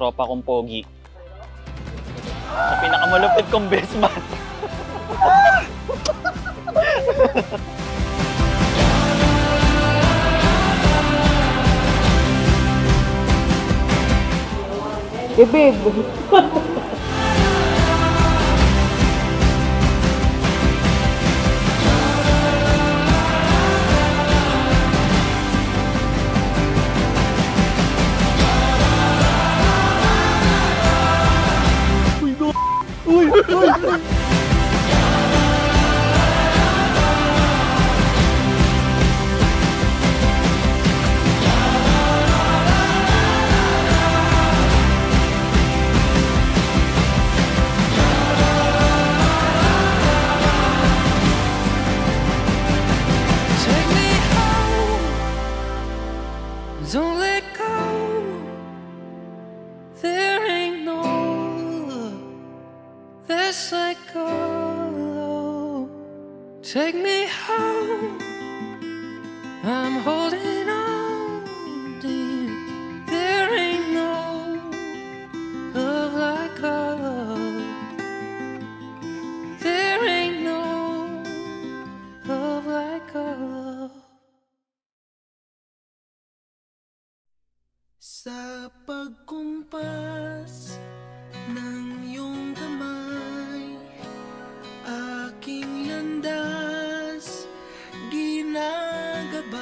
tropa kong pogi. Sa pinakamalupit kong best man. Eh, babe. Uy! Don't let go. There ain't no love that's like go. Take me home. I'm holding on, dear. There ain't no love like our love. There ain't no love like our love. Sa pagkumpas ng iyong kamay, aking landas ginagabay.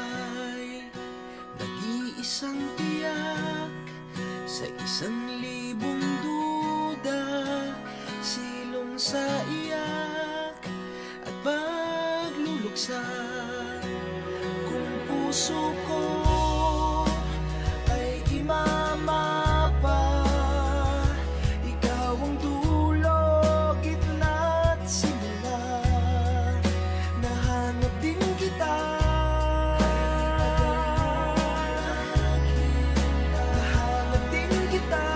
Nag-iisang tiyak sa 1,000 duda, silong sa iyak at pagluluksa. Kung puso ko mama pa, ikaw ang dulo, gitna at simula. Nahanap din kita, nahanap din kita.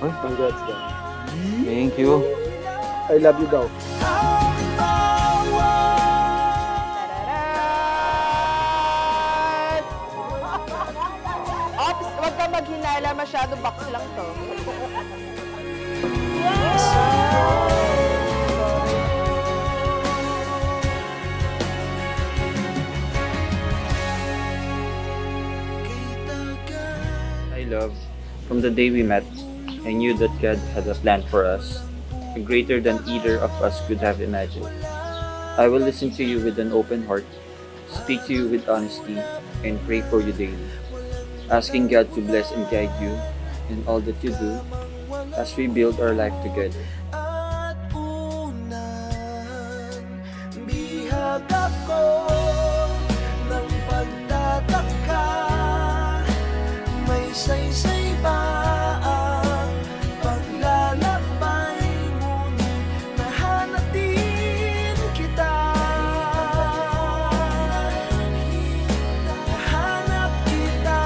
Ay, congrats ka. Thank you. I love you daw. Ops, huwag ka maghinala. Masyado box lang to. I love, from the day we met, I knew that God had a plan for us, greater than either of us could have imagined. I will listen to you with an open heart, speak to you with honesty, and pray for you daily, asking God to bless and guide you in all that you do as we build our life together. At unan, bihag ako ng pagtataka, may saysay ba ang paglalakbay, ngunit nahanap din kita, nahanap kita.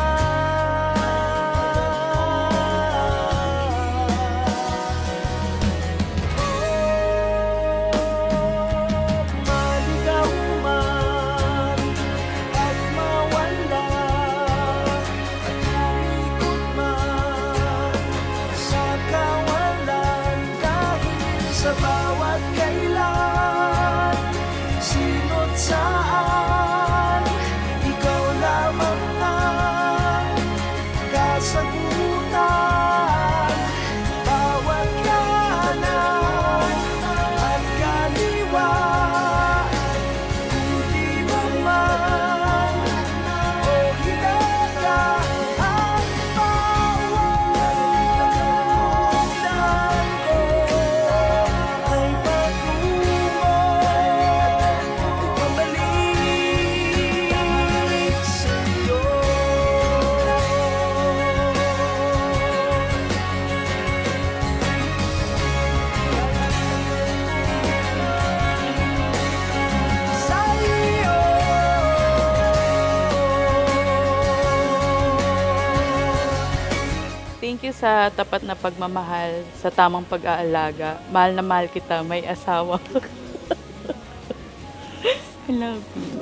you sa tapat na pagmamahal, sa tamang pag-aalaga. Mahal na mahal kita, may asawa. I love you.